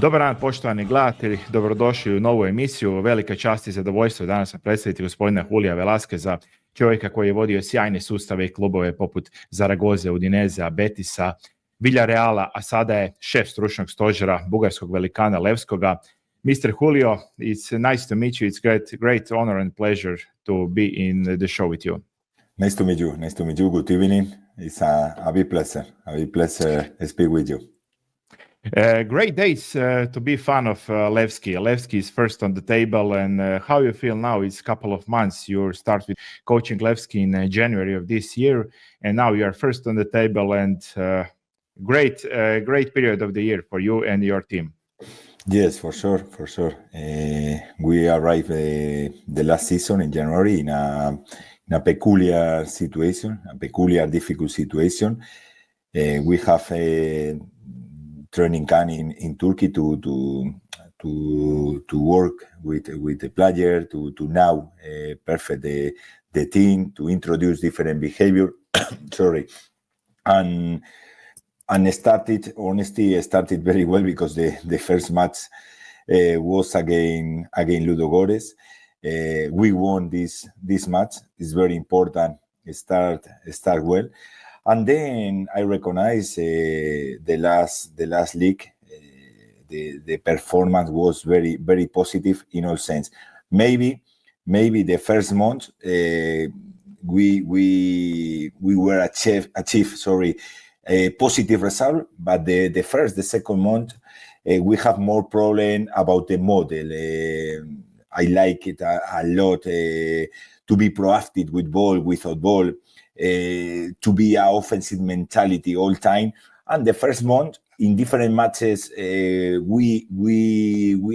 Dobar dan, poštovani gledatelji, dobrodošli u novu emisiju. Velika čast i zadovoljstvo danas sam predstaviti gospodina Julija Velazqueza, čovjeka koji je vodio sjajne sustave i klubove poput Zaragoze, Udinezea, Betisa, Villarreala, a sada je šef stručnog stožera bugarskog velikana Levskoga. Mr. Julio, it's nice to meet you. It's great honor and pleasure to be in the show with you. Nice to meet you. Nice to meet you. Good evening. It's a big pleasure. A big pleasure to speak with you. Great days to be fan of LEVSKI. LEVSKI is first on the table, and how you feel now? It's a couple of months. You start with coaching LEVSKI in January of this year, and now you are first on the table, and great period of the year for you and your team. Yes, for sure. We arrived the last season in January in a peculiar situation, a peculiar difficult situation. We have a training camp in Turkey to work with the player, to now perfect the team, to introduce different behavior. Sorry, and started very well because the first match was against Ludogorets. We won this match. It's very important. Start well. And then I recognize the last league, the performance was very, very positive in all sense. Maybe the first month we were achieve a positive result, but the second month we have more problem about the model. I like it a lot to be proactive with ball, without ball. To be an offensive mentality all time, and the first month in different matches we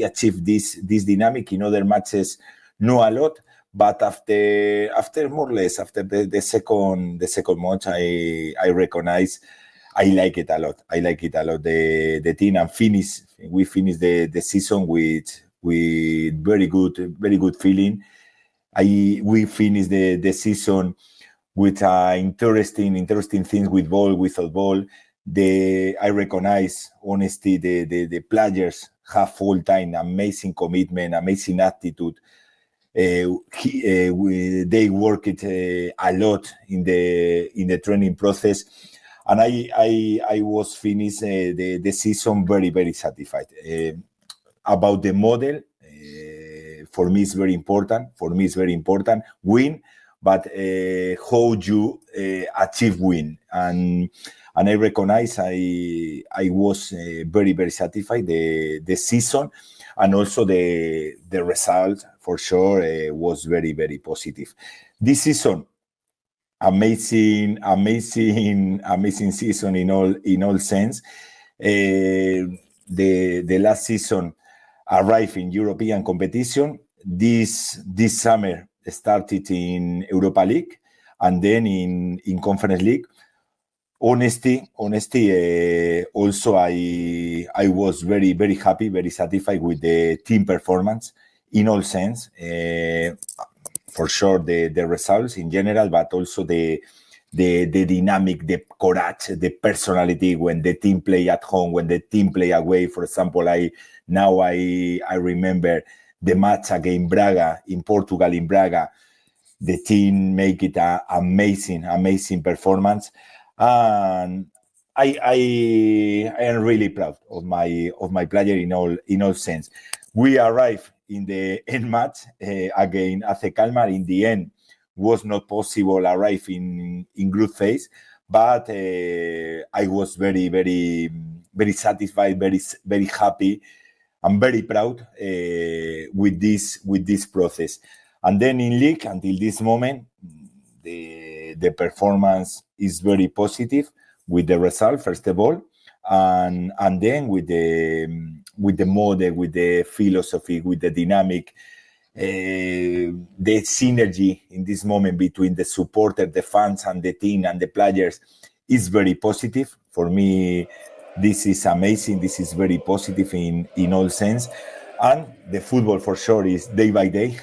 achieved this dynamic. In other matches, not a lot, but after more or less after the second month, I recognize I like it a lot. The team, and we finished the season with very good feeling. We finished the season with interesting things with ball, without ball. I recognize honesty. The players have full time amazing commitment, amazing attitude. They work it a lot in the training process, and I was finished the season very, very satisfied. About the model, for me it's very important. Win. But how you achieve win, and I recognize I was very, very satisfied the season, and also the result for sure was very, very positive. This season, amazing season in all sense. The last season arrived in European competition. This summer started in Europa League, and then in Conference League. Honesty. Also, I was very, very happy, very satisfied with the team performance in all sense. For sure, the results in general, but also the dynamic, the courage, the personality when the team play at home, when the team play away. For example, I remember the match against Braga in Portugal, in Braga. The team make it an amazing performance, and I am really proud of my player in all sense. We arrived in the end match against AC Kalmar. In the end, was not possible arrive in group phase, but I was very, very, very satisfied, very, very happy. I'm very proud with this process. And then in league, until this moment, the performance is very positive with the result, first of all, and then with the model, with the philosophy, with the dynamic, the synergy in this moment between the supporter, the fans, and the team and the players is very positive. For me, this is amazing. This is very positive in all sense. And the football for sure is day by day.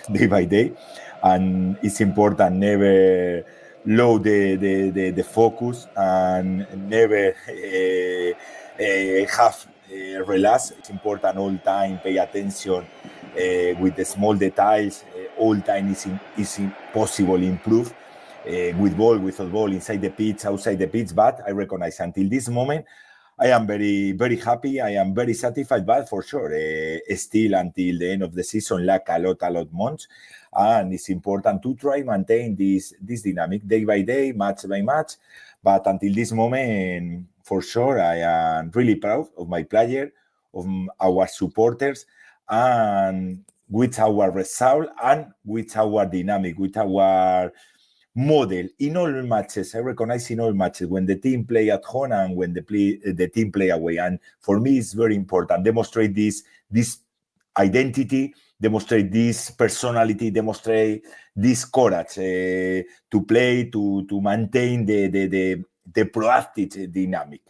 And it's important never low the focus and never have relax. It's important all time, pay attention with the small details. All time is possible improve with ball, without ball, inside the pitch, outside the pitch. But I recognize until this moment, I am very, very happy. I am very satisfied, but for sure, still until the end of the season, lack a lot months. And it's important to try maintain this dynamic day by day, match by match. But until this moment, for sure, I am really proud of my player, of our supporters, and with our result and with our dynamic, with our model in all matches. I recognize in all matches when the team play at home and when the team play away. And for me, it's very important. Demonstrate this identity, demonstrate this personality, demonstrate this courage to play, to maintain the proactive dynamic.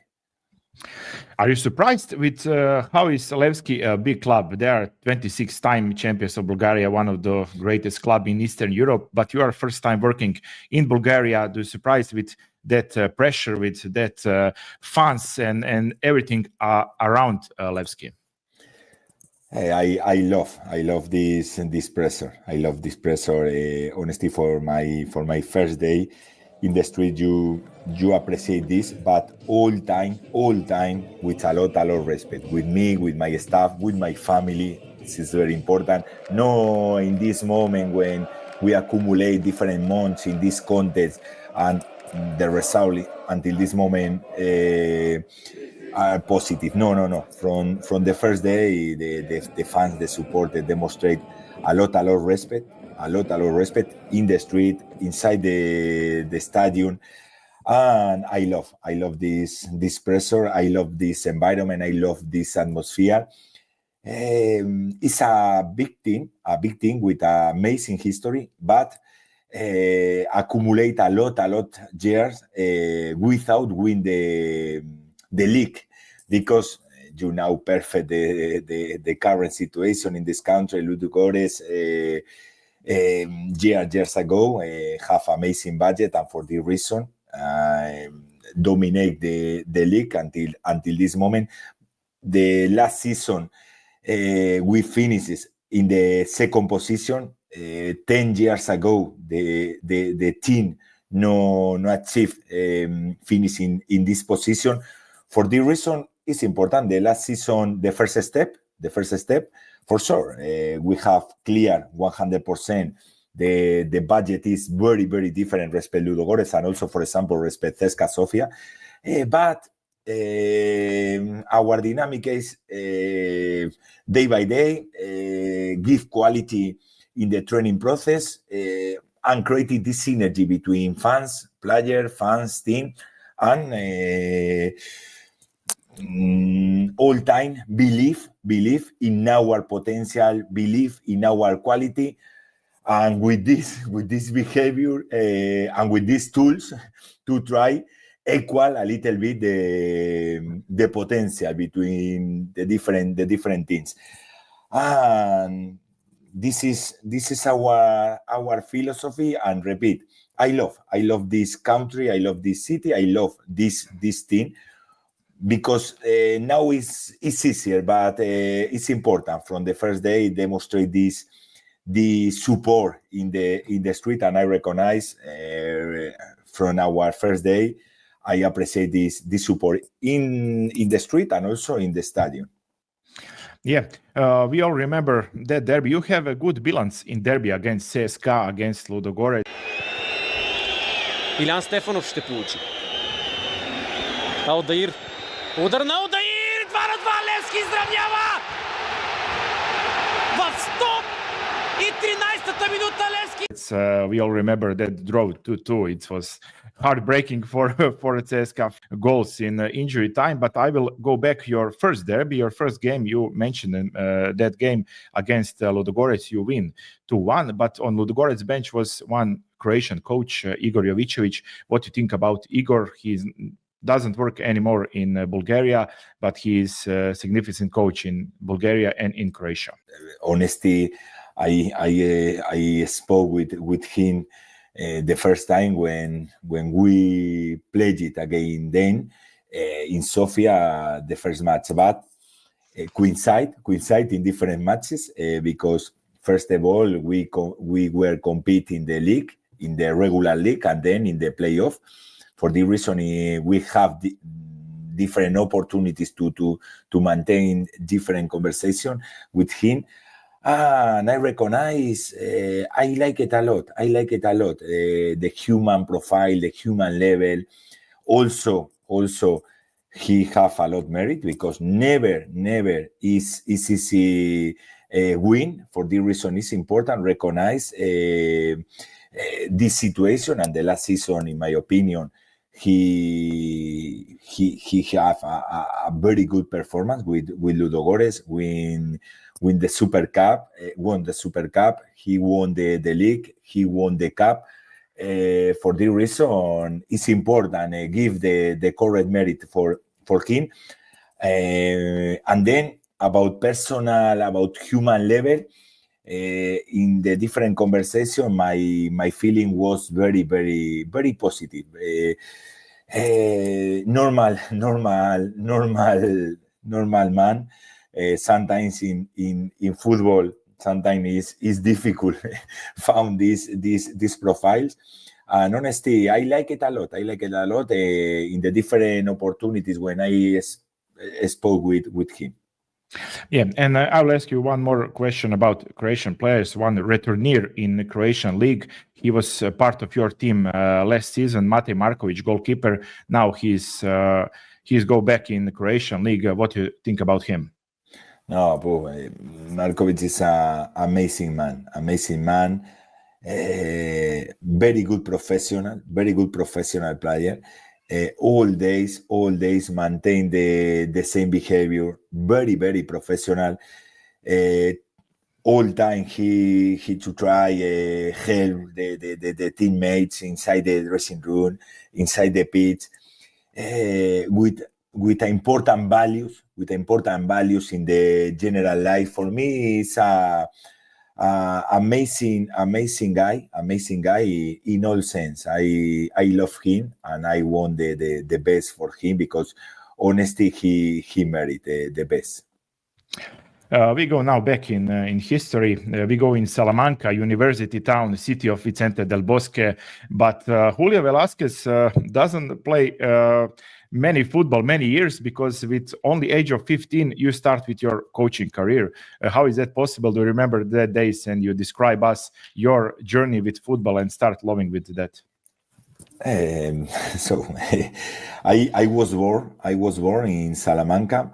Are you surprised with how is LEVSKI a big club? They are 26-time champions of Bulgaria, one of the greatest clubs in Eastern Europe, but you are first time working in Bulgaria. Do you surprised with that pressure, with that fans and everything around LEVSKI? Hey, I love this pressure. I love this pressure. Honestly, for my first day in the street, you appreciate this, but all time with a lot of respect. With me, with my staff, with my family. This is very important. No, in this moment when we accumulate different months in this contest and the result until this moment are positive. No. From the first day, the fans, the supporters demonstrate a lot of respect in the street, inside the stadium. And I love this pressure. I love this environment. I love this atmosphere. It's a big team with an amazing history, but accumulate a lot years without win the league, because you know perfect the current situation in this country. Ludogorets years ago have amazing budget, and for this reason dominate the league until this moment. The last season we finished in the second position. 10 years ago the team no achieved finishing in this position. For this reason, it's important. The last season, the first step, for sure, we have clear 100%. The budget is very, very different respect Ludogorets and also, for example, respect CSKA Sofia. But our dynamic is day by day, give quality in the training process, and creating this synergy between fans, player, fans, team, and all time believe in our potential, believe in our quality, and with this behavior and with these tools to try equal a little bit the potential between the different teams. And this is our philosophy. And repeat, I love this country, I love this city, I love this team, because now it's easier, but it's important from the first day demonstrate the support in the street. And I recognize from our first day, I appreciate this support in the street and also in the stadium. Yeah, we all remember that derby. You have a good balance in derby against CSKA, against Ludogorets. Илян Стефанов ще получи. Алдаир. Удар на Алдаир! 2-2! Левски изравнява! В 113-та минута Левски! We all remember that draw 2-2. It was heartbreaking for CSKA goals in injury time. But I will go back your first derby, your first game. You mentioned that game against Ludogorets, you win 2-1. But on Ludogorets bench was one Croatian coach, Igor Jovićević. What do you think about Igor? He doesn't work anymore in Bulgaria, but he is a significant coach in Bulgaria and in Croatia. Honestly, I spoke with him the first time when we played it again then in Sofia, the first match. But coincide in different matches because first of all we were competing the league, in the regular league, and then in the playoff. For this reason, we have different opportunities to maintain different conversation with him. And I recognize, I like it a lot. The human profile, the human level. Also, he have a lot merit because never is easy win. For this reason, it's important recognize this situation. And the last season, in my opinion, he have a very good performance with Ludogorets, won the Super Cup. He won the league. He won the cup. For this reason, it's important give the correct merit for him. And then about personal, about human level, in the different conversation, my feeling was very positive. Normal man. Sometimes in football, sometimes is difficult found these profiles. And honestly, I like it a lot. In the different opportunities when I spoke with him. Yeah, and I'll ask you one more question about Croatian players. One returneer in the Croatian league. He was part of your team last season, MATEJ Marković, goalkeeper. Now he's go back in the Croatian league. What do you think about him? No, Marković is an amazing man. Very good professional player. All days maintain the same behavior. Very professional. All time he to try help the teammates inside the dressing room, inside the pitch, with important values in the general life. For me, it's amazing guy in all sense. I love him and I want the best for him because honestly he merit the best. We go now back in history. We go in Salamanca, university town, the city of Vicente del Bosque. But Julio Velázquez doesn't play many years because with only age of 15, you start with your coaching career. How is that possible? Do you remember that days and you describe us your journey with football and start loving with that? So I was born in Salamanca,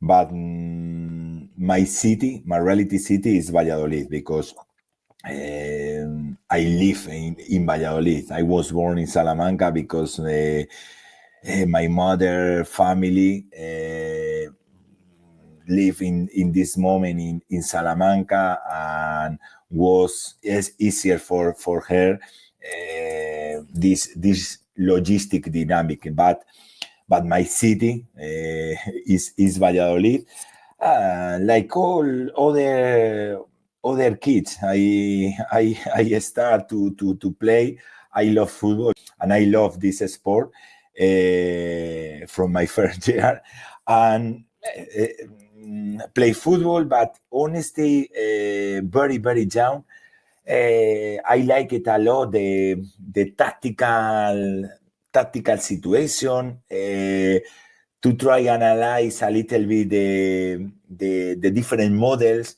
but my reality city is Valladolid because I live in Valladolid. I was born in Salamanca because my mother family live in this moment in Salamanca, and was easier for her this logistic dynamic. But my city is Valladolid. Like all other kids, I start to play. I love football and I love this sport from my first year, and play football. But honestly, very young. I like it a lot. The tactical situation. To try and analyze a little bit the different models.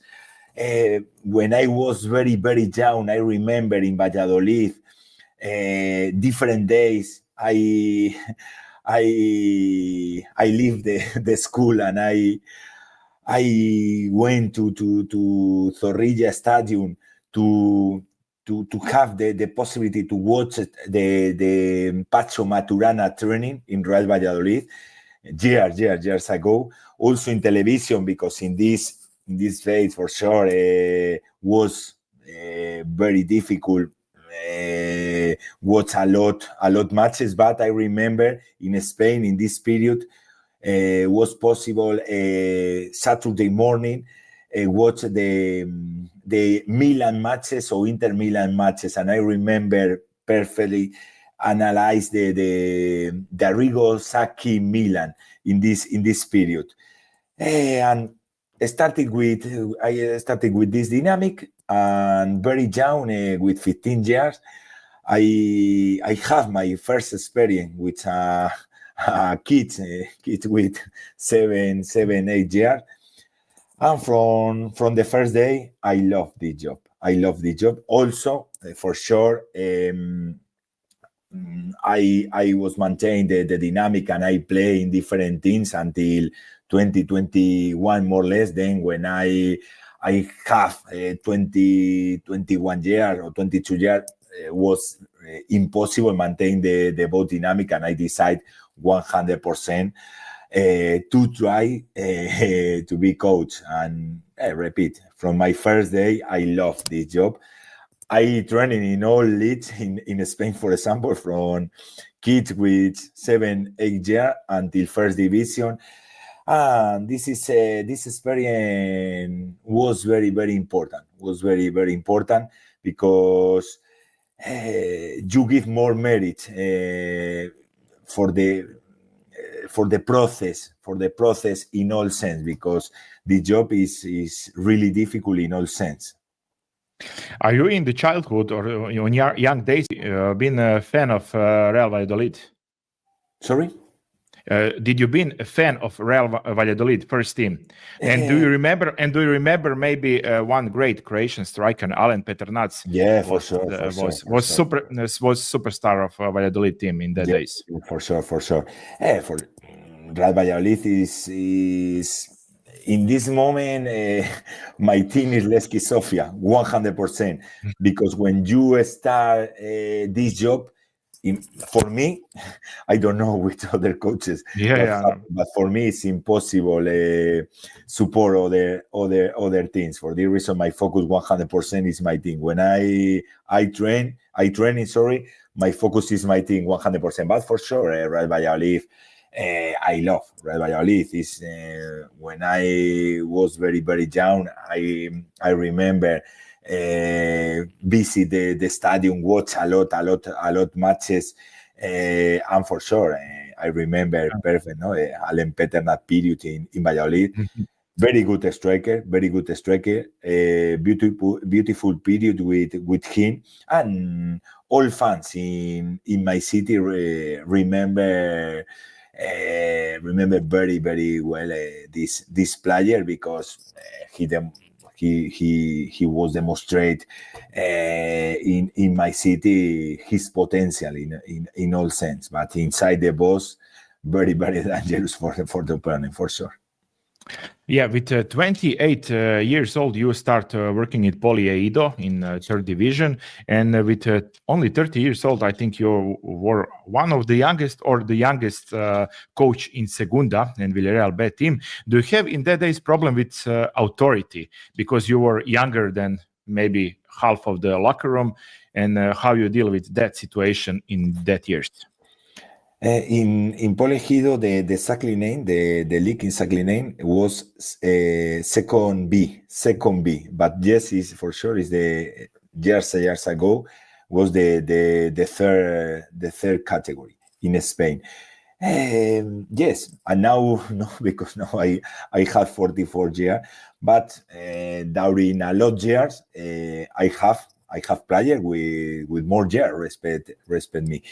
When I was very young, I remember in Valladolid, different days. I leave the school and I went to Zorrilla Stadium to have the possibility to watch the Pacho Maturana training in Real Valladolid. Years ago, also in television, because in this phase for sure was very difficult. Watch a lot matches, but I remember in Spain in this period was possible Saturday morning watch the Milan matches or Inter Milan matches, and I remember perfectly analyze the Arrigo Sacchi Milan in this period, and started with this dynamic, and very young, with 15 years, I have my first experience with kids with 7, 8 years. And from the first day, I love the job. Also, for sure, I was maintaining the dynamic, and I play in different teams until 2021, more or less. Then when I have 21 years or 22 years, was impossible maintain the both dynamic, and I decide 100% to try to be coach. And I repeat, from my first day, I love this job. I train in all leagues in Spain, for example, from kids with 7, 8 years until first division. And this experience was very, very important. Because you give more merit for the process in all sense, because the job is really difficult in all sense. Are you in the childhood or in your young days been a fan of Real Valladolid? Sorry? Did you been a fan of Real Valladolid first team? And do you remember maybe one great Croatian striker, Alen Peternac? Yeah, for sure. Was superstar of Valladolid team in the days. For sure. For Real Valladolid is in this moment, my team is LEVSKI Sofia, 100%. Because when you start this job, for me, I don't know with other coaches, but for me it's impossible support other teams. For this reason, my focus 100% is my team. When I train, my focus is my team 100%. But for sure, Real Valladolid, I love Real Valladolid. Is when I was very, very young, I remember visit the stadium, watch a lot matches, and for sure, I remember perfect, Alen Peternac period in Valladolid. Very good striker, beautiful period with him, and all fans in my city remember very, very well this player, because he was demonstrate in my city his potential in all sense, but inside the box, very, very dangerous for the opponent, for sure. Yeah, with 28 years old, you start working at Polieido in third division, and with only 30 years old, I think you were one of the youngest or the youngest coach in Segunda and Villarreal B team. Do you have in that days problem with authority, because you were younger than maybe half of the locker room, and how you deal with that situation in that years? In Polieido, the exactly name, the league exactly name was second B, but yes, is for sure is the years ago was the third category in Spain. Yes, and now no, because now I have 44 years, but during a lot of years I have players with more years respect me.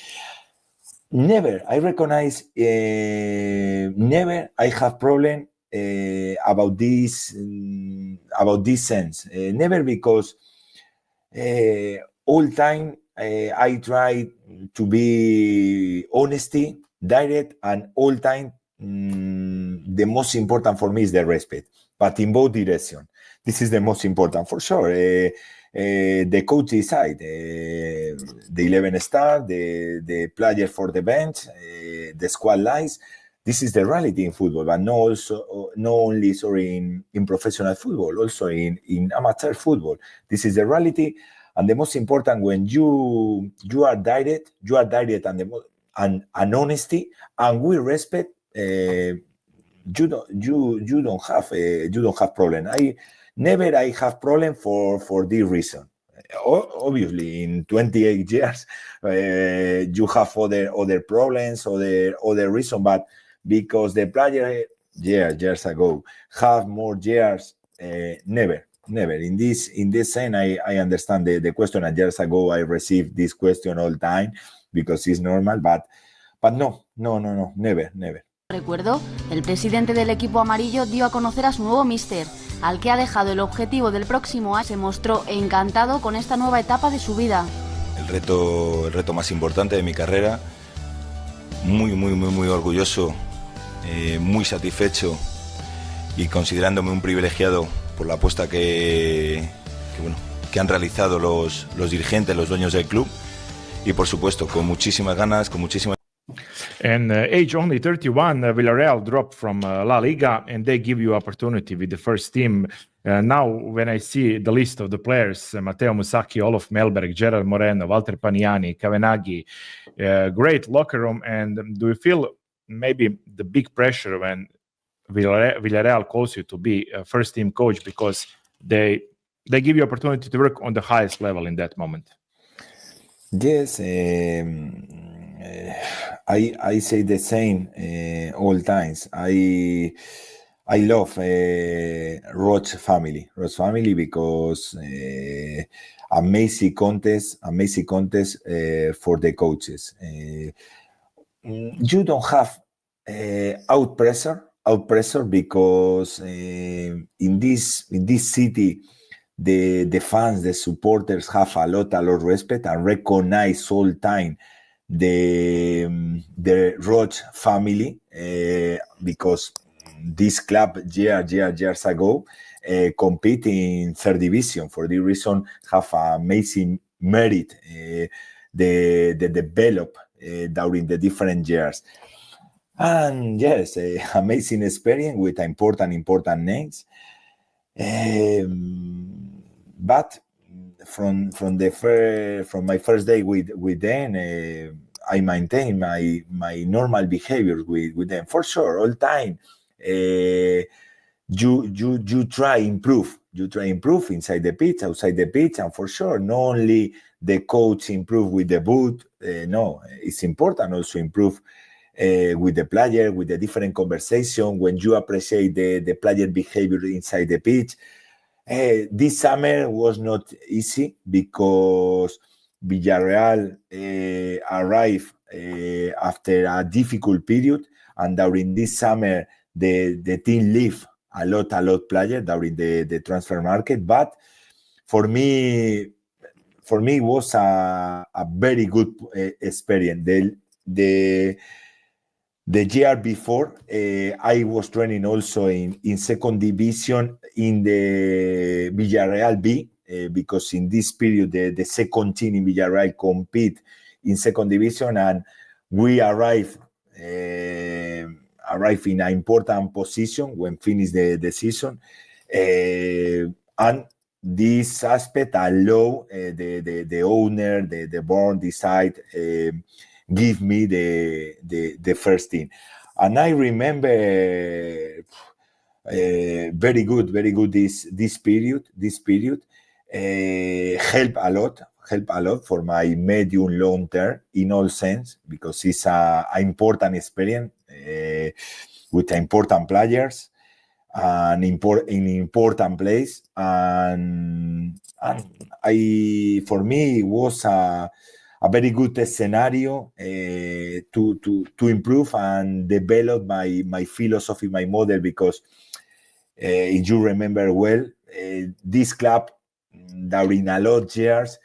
Never, I recognize, never I have problem about this sense. Never, because all time I try to be honesty, direct, and all time the most important for me is the respect, but in both directions. This is the most important for sure. The coach decide, the 11 star, the player for the bench, the squad lines. This is the reality in football, but not only in professional football, also in amateur football. This is the reality, and the most important when you are direct, and honesty, and we respect. You don't have problem. I have problem for this reason. Obviously, in 28 years, you have other problems, other reason, but because the player years ago. Have more years? Never. In this sense, I understand the question. And years ago, I received this question all the time because it's normal, but no, never. Recuerdo, el presidente del equipo amarillo dio a conocer a su nuevo míster, al que ha dejado el objetivo del próximo año. Se mostró encantado con esta nueva etapa de su vida. El reto más importante de mi carrera, muy orgulloso, muy satisfecho y considerándome un privilegiado por la apuesta que han realizado los dirigentes, los dueños del club, y por supuesto con muchísimas ganas, And age only 31, Villarreal dropped from La Liga, and they give you opportunity with the first team. Now, when I see the list of the players, Matteo Musacchi, Olof Mellberg, Gerard Moreno, Walter Paniani, Kavenaghi, great locker room. And do you feel maybe the big pressure when Villarreal calls you to be a first team coach, because they give you opportunity to work on the highest level in that moment? Yes, I say the same all times. I love Roche family because amazing contest for the coaches. You don't have out pressure because in this city the fans, the supporters have a lot of respect and recognize all time the Roche family because this club years ago compete in third division. For this reason, have amazing merit the develop during the different years. And yes, amazing experience with important names. But from my first day with them, I maintain my normal behavior with them for sure all time. You try improve inside the pitch, outside the pitch, and for sure not only the coach improve with the boot. No, it's important also improve with the player, with the different conversation when you appreciate the player behavior inside the pitch. This summer was not easy because Villarreal arrived after a difficult period, and during this summer the team leave a lot players during the transfer market. But for me it was a very good experience. The year before, I was training also in second division in the Villarreal B, because in this period the second team in Villarreal compete in second division, and we arrive in an important position when finish the season, and this aspect allow the owner, the board decide give me the first team. And I remember very good this period help a lot for my medium long term in all sense, because it's an important experience with important players and in important place, and for me it was a very good scenario to improve and develop my philosophy, my model, because if you remember well, this club during a lot of years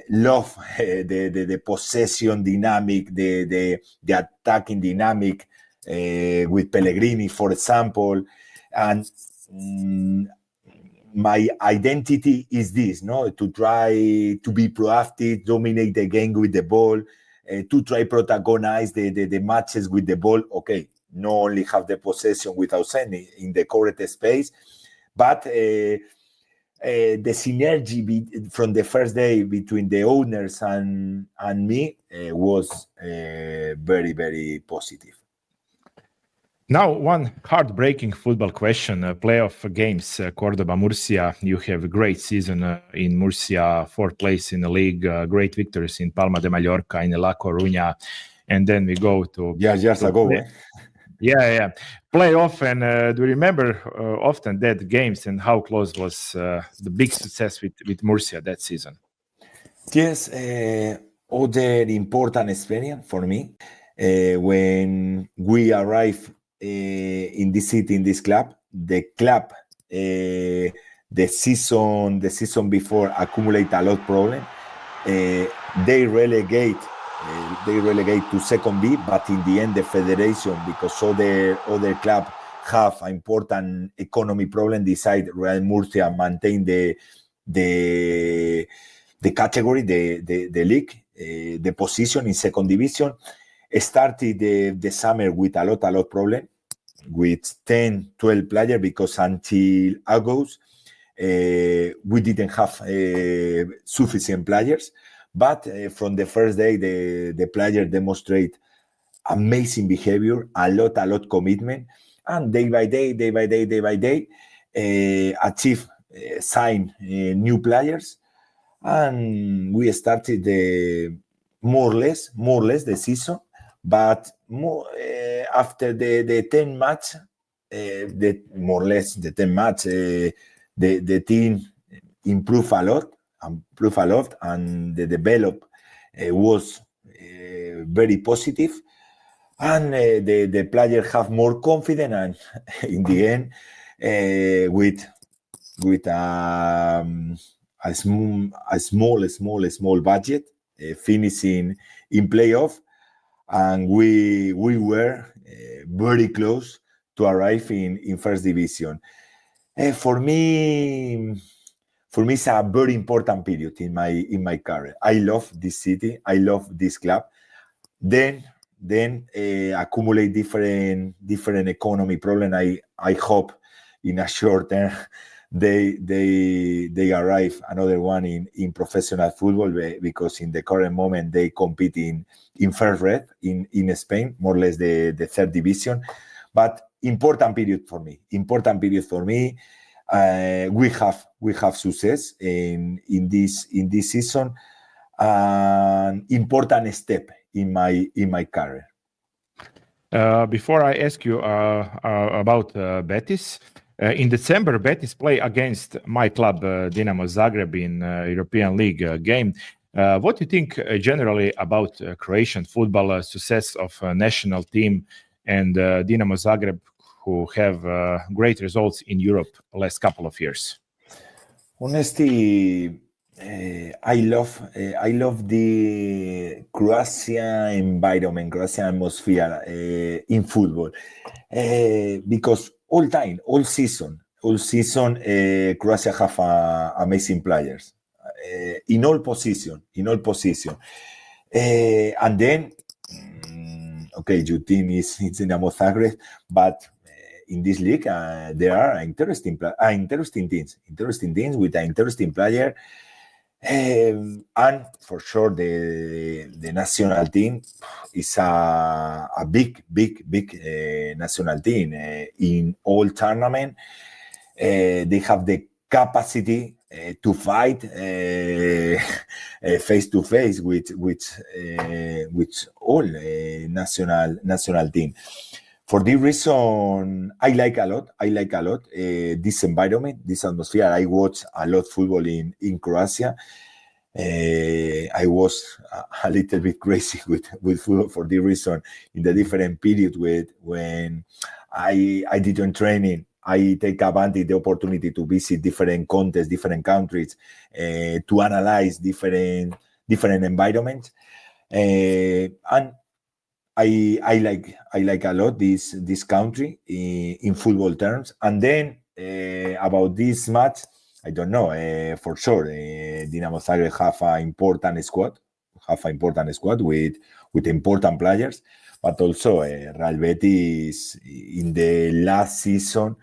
love the possession dynamic, the attacking dynamic with Pellegrini, for example, and my identity is this, no? To try to be proactive, dominate the game with the ball, to try protagonize the matches with the ball. Okay, not only have the possession without sending in the correct space, but the synergy from the first day between the owners and me was very, very positive. Now, one heartbreaking football question. Playoff games, Cordoba, Murcia. You have a great season in Murcia, fourth place in the league, great victories in Palma de Mallorca, in La Coruña, and then we go to... years ago. Yeah. Play often. Do you remember often that games and how close was the big success with Murcia that season? Yes, other important experience for me when we arrived in this city, in this club. The club, the season before, accumulate a lot of problem. They relegate to second B, but in the end, the federation, because other club have an important economy problem, decide Real Murcia maintain the category, the league, the position in second division. Started the summer with a lot problem, with 10, 12 players, because until August, we didn't have sufficient players. But from the first day, the players demonstrate amazing behavior, a lot commitment, and day by day, achieve, sign new players, and we started more or less the season. But after the 10 match, more or less the 10 match, the team improved a lot, and the develop was very positive, and the players have more confidence, and in the end, with a small budget, finishing in playoff, and we were very close to arrive in first division. For me, it's a very important period in my career. I love this city. I love this club. Then accumulate different economy problem. I hope in a short term they arrive another one in professional football, because in the current moment they compete in first red in Spain, more or less the third division. But important period for me. We have success in this season, an important step in my career. Before I ask you about Betis, in December, Betis play against my club, Dinamo Zagreb, in European League game. What do you think generally about Croatian football, success of national team, and Dinamo Zagreb, who have great results in Europe the last couple of years? Honestly, I love the Croatian environment, Croatian atmosphere in football, because all season, Croatia have amazing players in all position, and then okay, your team is Dinamo Zagreb, but in this league there are interesting teams with an interesting player, and for sure the national team is a big national team in all tournament. They have the capacity to fight face to face with all national team. For this reason, I like a lot this environment, this atmosphere. I watch a lot football in Croatia. I was a little bit crazy with football for this reason. In the different period when I didn't training, I take advantage the opportunity to visit different contests, different countries, to analyze different environments, and I like a lot this country in football terms. And then about this match, I don't know for sure. Dinamo Zagreb have an important squad with important players, but also Real Betis in the last season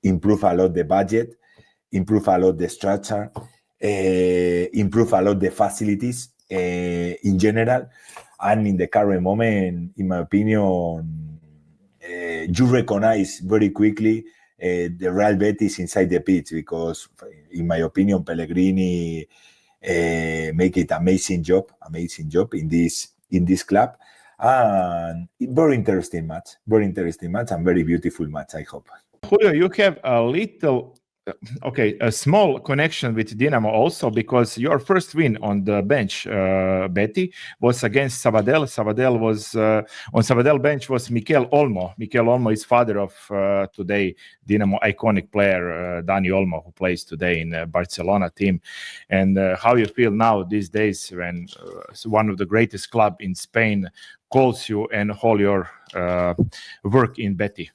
improve a lot the budget, improve a lot the structure, improve a lot the facilities in general. And in the current moment, in my opinion, you recognize very quickly the Real Betis inside the pitch, because in my opinion, Pellegrini make it amazing job in this club. And very interesting match, and very beautiful match, I hope. Julio, you have a small connection with Dinamo also, because your first win on the bench, Betty, was against Sabadell. Sabadell was on Sabadell bench was Mikel Olmo. Mikel Olmo is father of today Dinamo iconic player Dani Olmo, who plays today in Barcelona team. And how you feel now these days when one of the greatest club in Spain calls you and all your work in Betty?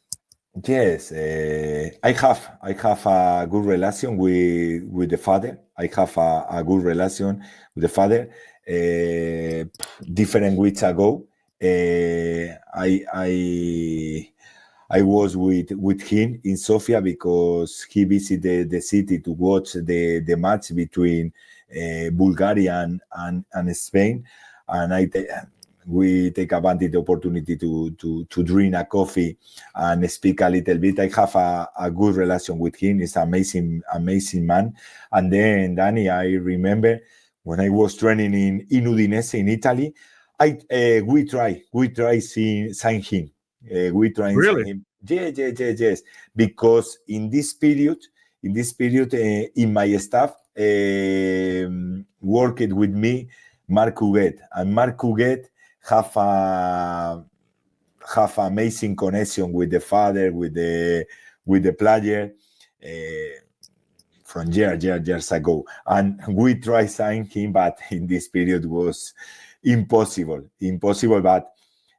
Yes, I have a good relation with the father. I have a good relation with the father. Different weeks ago, I was with him in Sofia because he visited the city to watch the match between Bulgaria and Spain, and we take advantage of the opportunity to drink a coffee and speak a little bit. I have a good relation with him. He's an amazing man. And then, Danny, I remember when I was training in Udinese in Italy, we try sign him. We try and Really? sign him. Yes. Because in this period, in my staff, worked with me MARKOVIĆ, and MARKOVIĆ have amazing connection with the father, with the player from years ago, and we tried signing him, but in this period was impossible. But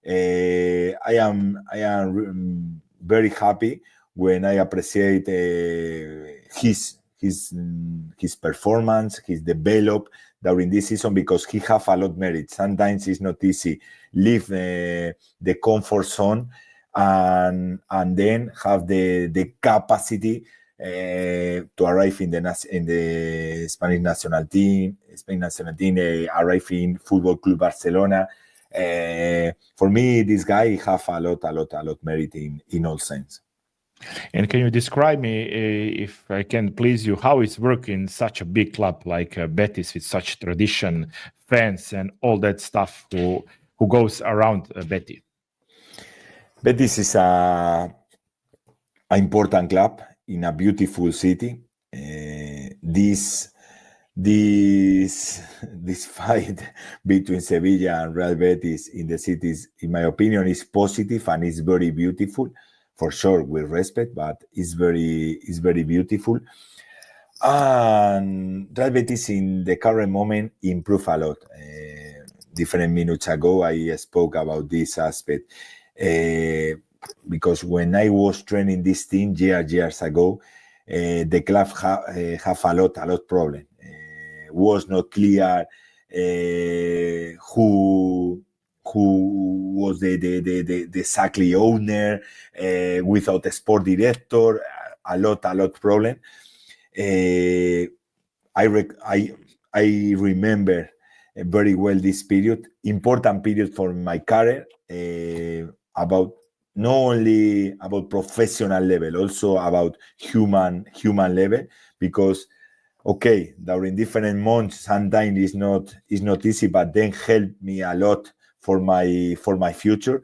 I am very happy when I appreciate his performance, his develop during this season, because he have a lot of merit. Sometimes it's not easy leave the comfort zone and then have the capacity to arrive in the Spanish national team. Arrive in Football Club Barcelona. For me, this guy have a lot merit in all sense. And can you describe me, if I can please you, how it's working in such a big club like Betis with such tradition, fans, and all that stuff who goes around Betis? Betis is an important club in a beautiful city. This fight between Sevilla and Real Betis in the cities, in my opinion, is positive and is very beautiful. For sure, with respect, but it's very beautiful. And Real Betis in the current moment improve a lot. Different minutes ago, I spoke about this aspect because when I was training this team years ago, the club have a lot problem. Was not clear who was the exactly owner, without a sport director, a lot problem. I remember very well this period, important period for my career, about not only about professional level, also about human level, because okay, during different months, sometimes it's not easy, but then helped me a lot for my future.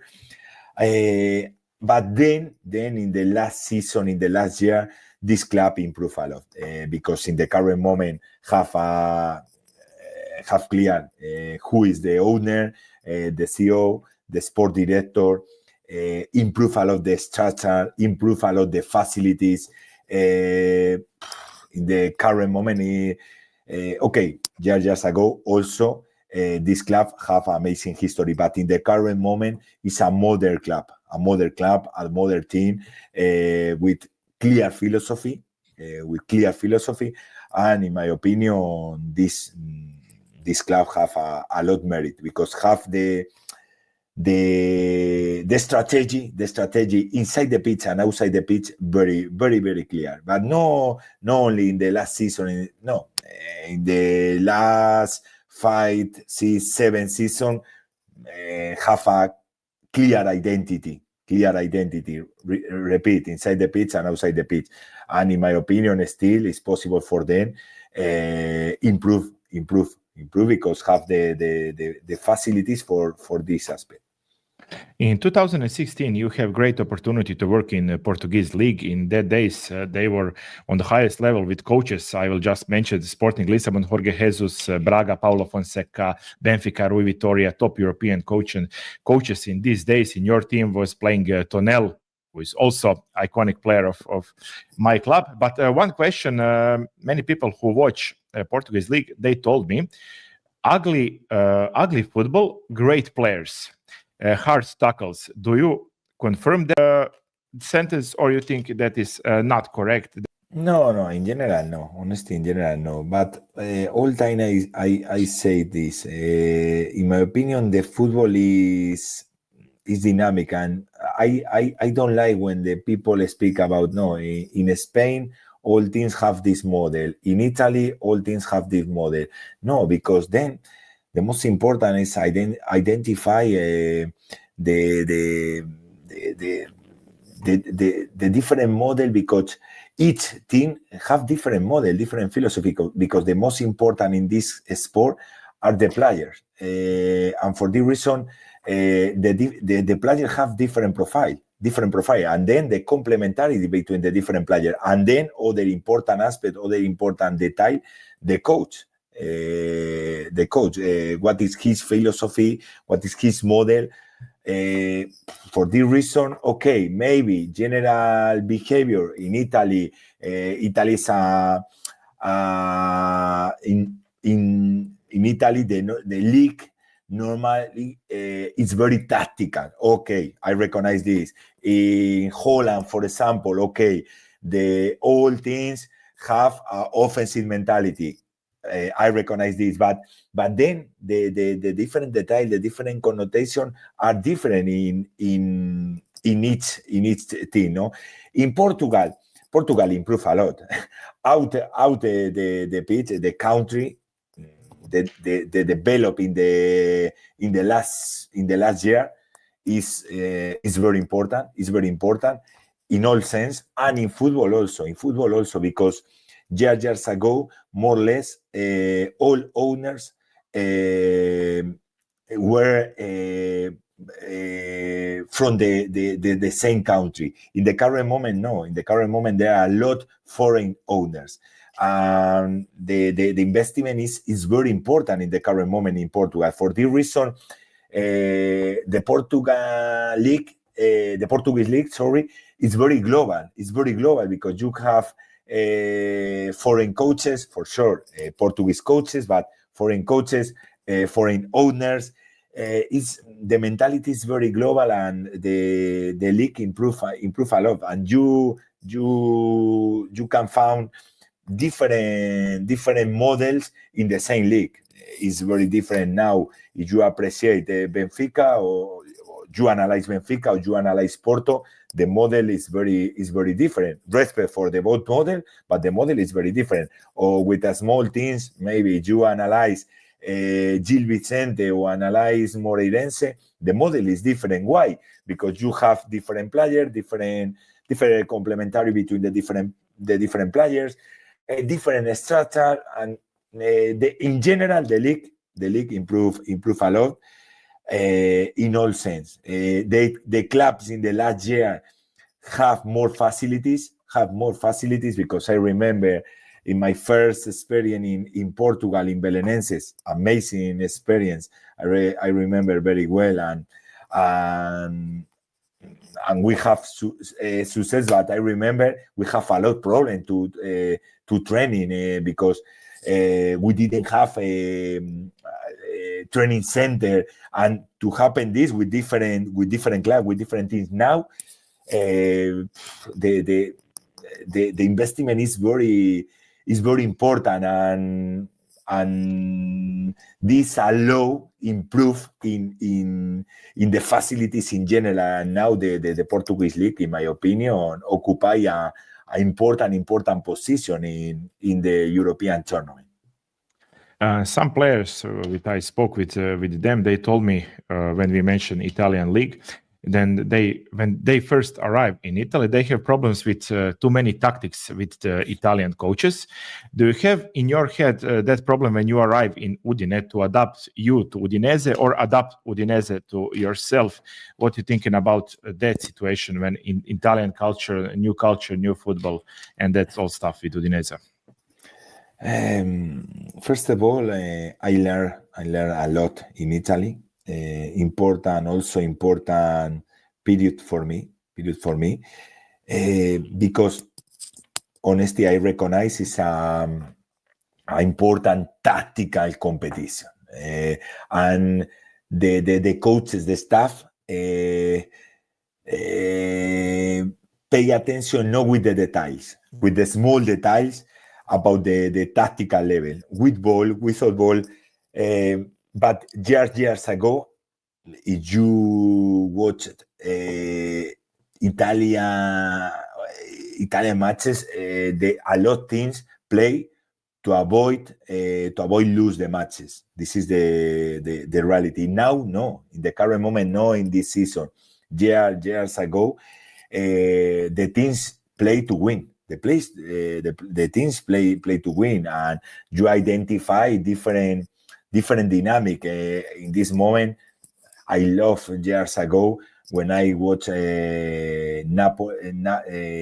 But then in the last season, in the last year, this club improved a lot because in the current moment have clear who is the owner, the CEO, the sport director, improve a lot the structure, improve a lot the facilities. In the current moment, years ago also, this club have amazing history, but in the current moment, it's a modern club, a modern team with clear philosophy, and in my opinion, this club have a lot merit because have the strategy inside the pitch and outside the pitch very clear. But no only in the last season, in the last 5, 6, 7 season, have a clear identity. Repeat, inside the pitch and outside the pitch. And in my opinion, still it's possible for them improve because have the facilities for this aspect. In 2016, you have great opportunity to work in the Portuguese league. In that days, they were on the highest level with coaches. I will just mention Sporting Lisbon, Jorge Jesus, Braga, Paulo Fonseca, Benfica, Rui Vitória, top European coaches in these days. In your team was playing Tonel, who is also iconic player of my club. But one question, many people who watch Portuguese league, they told me, ugly football, great players. Hard tackles. Do you confirm the sentence, or you think that is not correct? No, in general, no. Honestly, in general, no. But all time I say this. In my opinion, the football is dynamic, and I don't like when the people speak about, no, in Spain, all teams have this model. In Italy, all teams have this model. No, because then the most important is identify the different model, because each team have different model, different philosophy, because the most important in this sport are the players. And for this reason, the players have different profile, and then the complementarity between the different players, and then other important aspect, other important detail, the coach. What is his philosophy, what is his model. For this reason, okay, maybe general behavior in Italy, Italy is in Italy, the league normally it's very tactical. Okay, I recognize this. In Holland, for example, okay, all teams have offensive mentality. I recognize this, but then the different detail, the different connotation are different in each team. No, in Portugal improved a lot. out the pitch, the country, the develop in the last year is very important. It's very important in all sense, and in football also, because years ago, more or less, all owners were from the same country. In the current moment, no. In the current moment, there are a lot foreign owners. The investment is very important in the current moment in Portugal. For this reason, the Portuguese league, is very global. It's very global because you have foreign coaches, for sure, Portuguese coaches, but foreign coaches, foreign owners. The mentality is very global, and the league improve a lot. And you can find different models in the same league. It's very different now. If you appreciate Benfica, or you analyze Benfica, or you analyze Porto, the model is very different. Respect for the both model, but the model is very different. Or with a small teams, maybe you analyze Gil Vicente or analyze Moreirense, the model is different. Why? Because you have different players, different complementary between the different players, a different structure, and in general, the league improve a lot. In all sense, the clubs in the last year have more facilities, because I remember in my first experience in Portugal, in Belenenses, amazing experience. I remember very well, and we have success, but I remember we have a lot of problem to training because we didn't have a training center, and to happen this with different clubs, with different teams. Now the investment is very important, and this allow improve in the facilities in general. And now the Portuguese league, in my opinion, occupy a important position in the European tournament. Some players, I spoke with them, they told me when we mentioned Italian league, then when they first arrive in Italy, they have problems with too many tactics with the Italian coaches. Do you have in your head that problem when you arrive in Udine to adapt you to Udinese or adapt Udinese to yourself? What you thinking about that situation when in Italian culture, new football, and that's all stuff with Udinese? First of all, I learn a lot in Italy. Important period for me, because honestly, I recognize it's an important tactical competition, and the coaches, the staff, pay attention not with the details, with the small details about the tactical level, with ball, without ball. But years ago, if you watched Italian matches, a lot of teams play to avoid lose the matches. This is the reality. Now, no. In the current moment, no. In this season, years ago, the teams play to win. The teams play to win, and you identify different dynamic. In this moment, I love years ago when I watched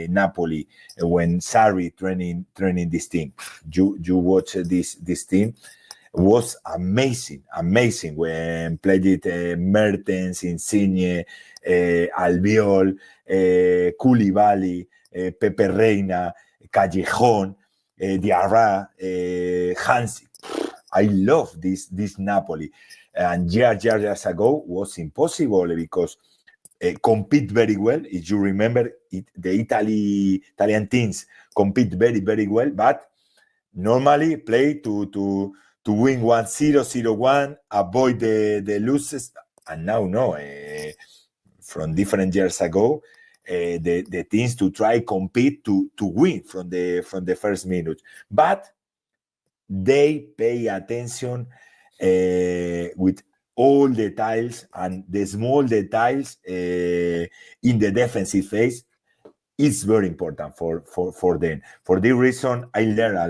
Napoli when Sarri training this team. You watch this team. It was amazing when played it Mertens, Insigne, Albiol, Koulibaly, Pepe Reina, Callejon, Diarra, Hansi. I love this Napoli, and years ago was impossible because compete very well. If you remember, the Italian teams compete very well, but normally play to win 1-0, 0-1, avoid the losses. And now no, from different years ago, the teams to try compete to win from the first minute, but they pay attention with all details, and the small details in the defensive phase is very important for them. For this reason, I learn a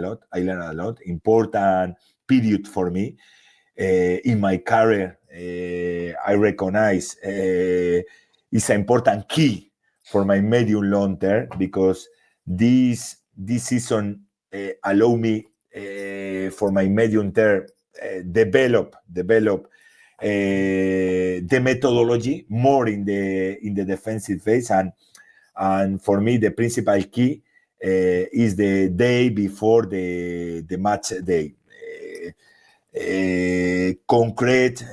lot. Important period for me in my career. I recognize it's an important key for my medium long term, because this season allow me for my medium term develop the methodology more in the defensive phase, and for me the principal key is the day before the match day. Concrete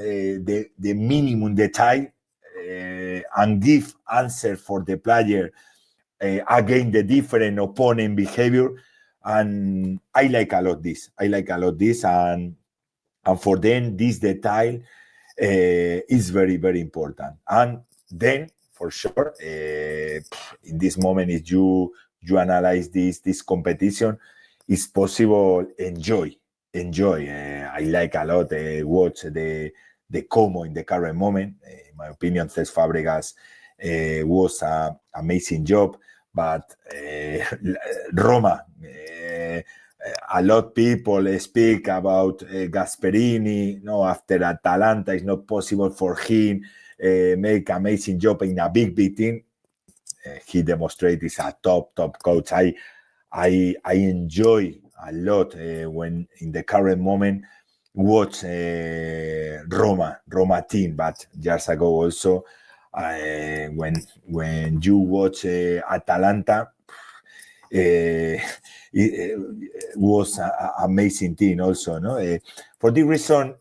the minimum detail and give answer for the player against the different opponent behavior, and I like a lot this, and for them this detail is very important. And then for sure in this moment, if you analyze this competition, it's possible enjoy. I like a lot watch the Como in the current moment. In my opinion, Cesc Fabregas was an amazing job, but Roma, a lot of people speak about Gasperini. No, after Atalanta, it's not possible for him make amazing job in a big team. He demonstrated he's a top coach. I enjoy a lot when in the current moment watch Roma team, but years ago also when you watch Atalanta, it was an amazing team also. No, for this reason,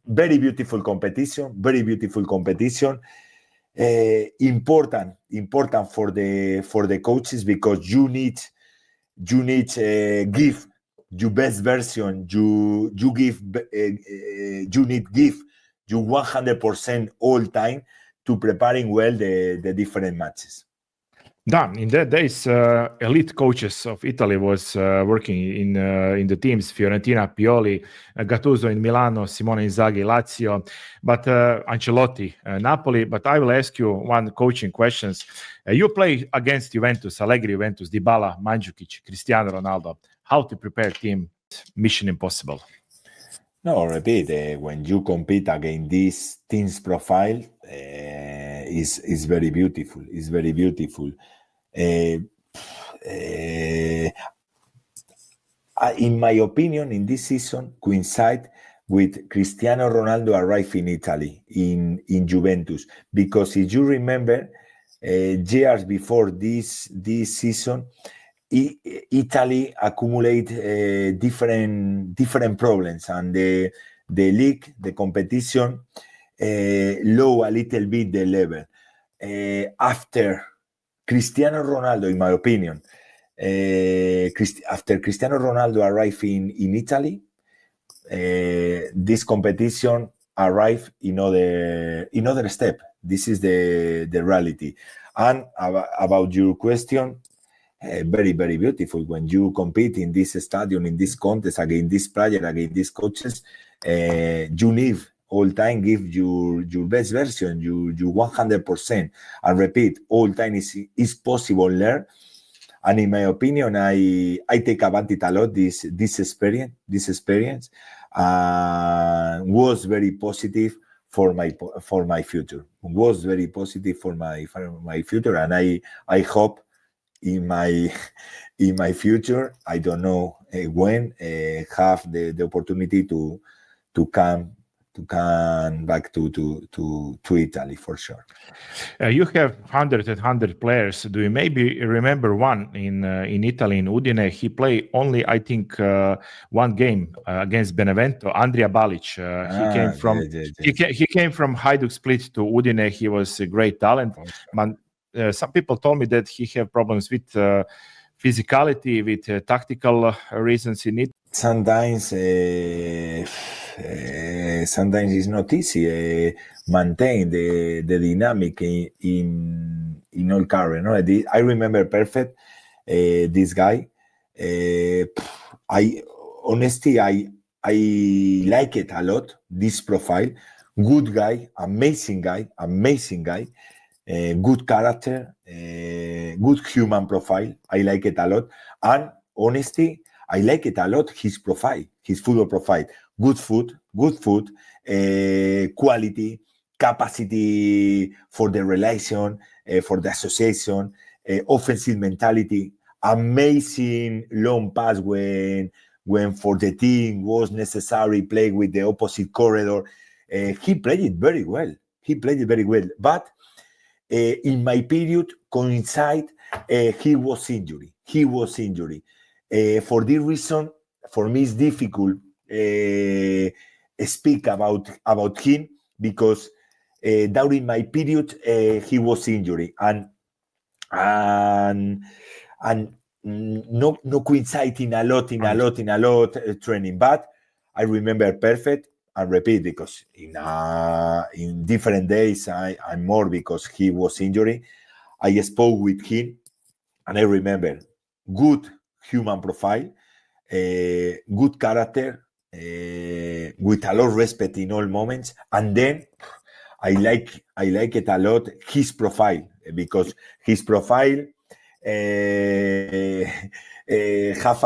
very beautiful competition. Important for the coaches, because you need give your best version. You need give you 100% all time to preparing well the different matches. Da, in that days, elite coaches of Italy was working in the teams: Fiorentina, Pioli, Gattuso in Milano, Simone Inzaghi, Lazio, but Ancelotti, Napoli. But I will ask you one coaching questions. You play against Juventus, Allegri Juventus, Dybala, Mandzukic, Cristiano Ronaldo. How to prepare team? Mission impossible. No, repeat. When you compete against this team's profile, is very beautiful. It's very beautiful. In my opinion, in this season, coincide with Cristiano Ronaldo arriving in Italy in Juventus, because if you remember, years before this season, Italy accumulate different problems, and the league, the competition, low a little bit the level. After Cristiano Ronaldo, in my opinion, after Cristiano Ronaldo arrived in Italy, this competition arrived in other step. This is the reality. And about your question, very, very beautiful. When you compete in this stadium, in this contest, against this player, against these coaches, you need all time give your best version, you 100%. And repeat, all time is possible learn. And in my opinion, I take advantage a lot this experience. This experience was very positive for my future. Was very positive for my future, and I hope in my future, I don't know when, have the opportunity to come back to Italy for sure. You have 100 players. Do you maybe remember one in Italy, in Udine? He played only, I think, one game against Benevento. Andrea Balic. He came from Hajduk Split to Udine. He was a great talent. But some people told me that he have problems with physicality, with tactical reasons in it. Sometimes it's not easy maintain the dynamic in all career. No, I remember perfect this guy. I like it a lot. This profile, good guy, amazing guy. Good character, good human profile. I like it a lot. And honesty, I like it a lot. His profile, his football profile. Good food, quality, capacity for the relation, for the association, offensive mentality, amazing long pass when for the team was necessary, play with the opposite corridor. He played it very well. But in my period coincide, he was injury. For this reason, for me, it's difficult speak about him, because during my period he was injury and no coinciding a lot training. But I remember perfect and repeat, because in different days I'm more, because he was injury. I spoke with him and I remember good human profile, good character, with a lot of respect in all moments. And then I like it a lot, his profile, because his profile have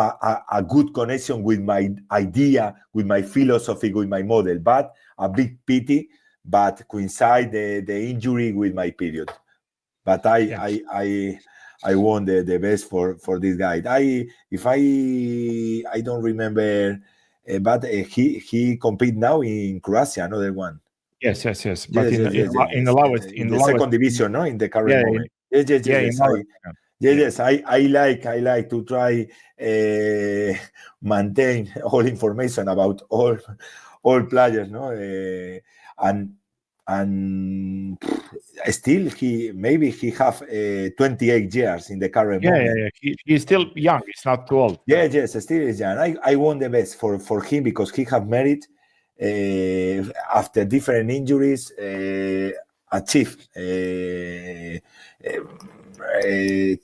a good connection with my idea, with my philosophy, with my model. But a big pity, but coincide the injury with my period. But I want the best for this guy. I don't remember, but he compete now in Croatia, another one. Yes. But in the lowest, in the second division, no, in the current moment. Yes. I like to try maintain all information about all players, no, and still he have 28 years in the current moment. He's still young. He's not too old. Yes, still is young. I want the best for him, because he have merit after different injuries, achieve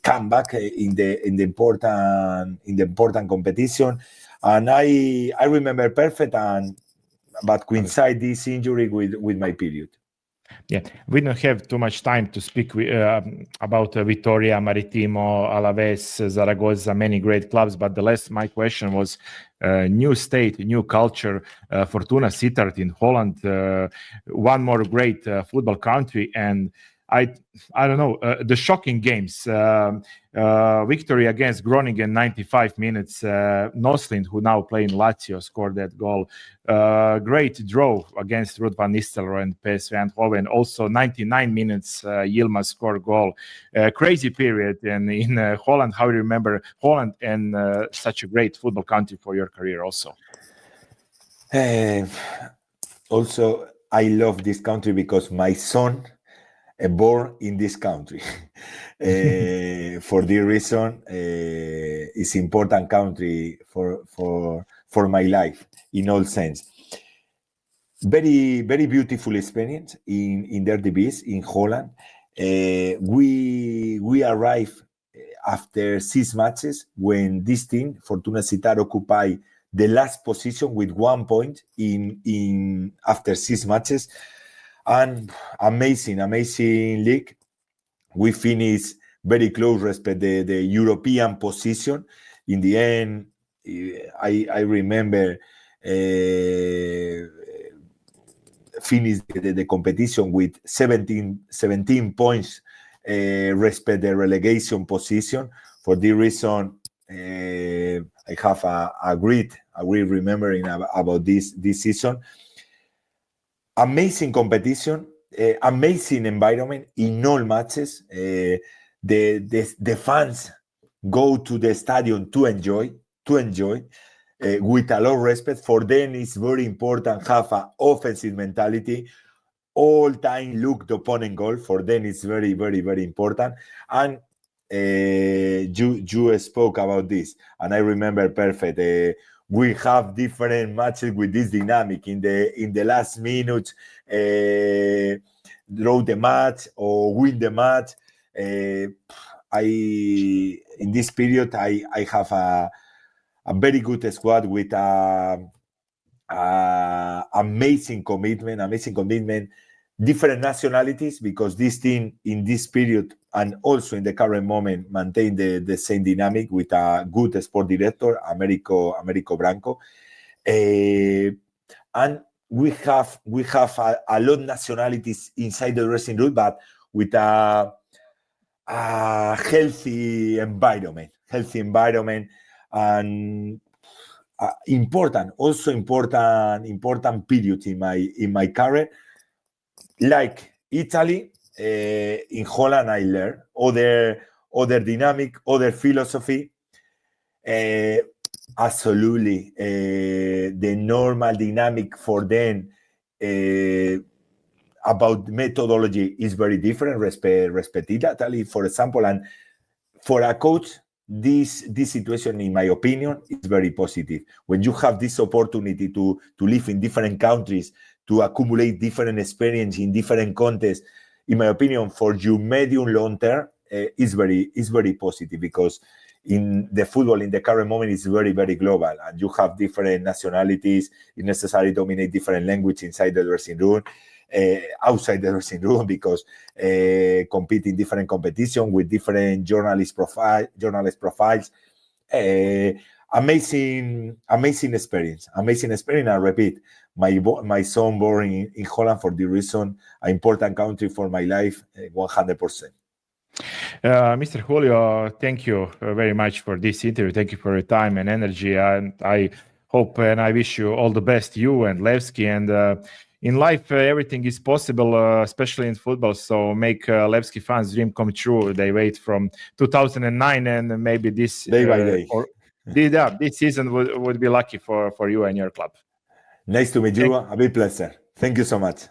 come back in the important competition. And I remember perfect, but coincide this injury with my period. Yeah, we don't have too much time to speak about Vitoria, Maritimo, Alaves, Zaragoza, many great clubs. But my question was new state, new culture, Fortuna Sittard in Holland, one more great football country, and I don't know, the shocking games. Victory against Groningen, 95 minutes. Noslin, who now playing Lazio, scored that goal. Great draw against Ruud van Nistelrooy and PSV Eindhoven. Also 99 minutes, Yilmaz scored goal. Crazy period in Holland. How do you remember Holland and such a great football country for your career also? Also, I love this country because my son born in this country. For this reason, it's important country for my life in all sense. Very beautiful experience in the Eredivisie in Holland. We arrived after 6 matches when this team, Fortuna Sittard, occupied the last position with 1 point in after 6 matches. And amazing league. We finished very close respect the European position. In the end, I remember finished the competition with 17 points respect the relegation position. For this reason, I have a great remembering about this season. Amazing competition, amazing environment in all matches. The fans go to the stadium to enjoy with a lot of respect. For them, it's very important have an offensive mentality. All time look the opponent goal. For them, it's very important. And you spoke about this, and I remember perfect. We have different matches with this dynamic in the last minute, draw the match or win the match. In this period, I have a very good squad with amazing commitment, different nationalities, because this team in this period and also in the current moment maintain the same dynamic with a good sport director, Americo Branco. And we have a lot of nationalities inside the dressing room, but with a healthy environment, and important period in my career. Like Italy, in Holland, I learned other dynamic, other philosophy. Absolutely, the normal dynamic for them about methodology is very different. Respect Italy, for example, and for a coach, this situation, in my opinion, is very positive. When you have this opportunity to live in different countries, to accumulate different experience in different contests, in my opinion, for you medium long term, is very positive, because in the football in the current moment is very global, and you have different nationalities. It's necessary to dominate different language inside the dressing room, outside the dressing room, because compete in different competition with different journalist profiles. Amazing experience. I repeat, my son born in Holland, for the reason, an important country for my life, 100%. Mr. Julio, thank you very much for this interview. Thank you for your time and energy. And I hope and I wish you all the best, you and Levski. And in life, everything is possible, especially in football. So make Levski fans' dream come true. They wait from 2009, and maybe this day by day. This season would be lucky for you and your club. Nice to meet you. A big pleasure. Thank you so much.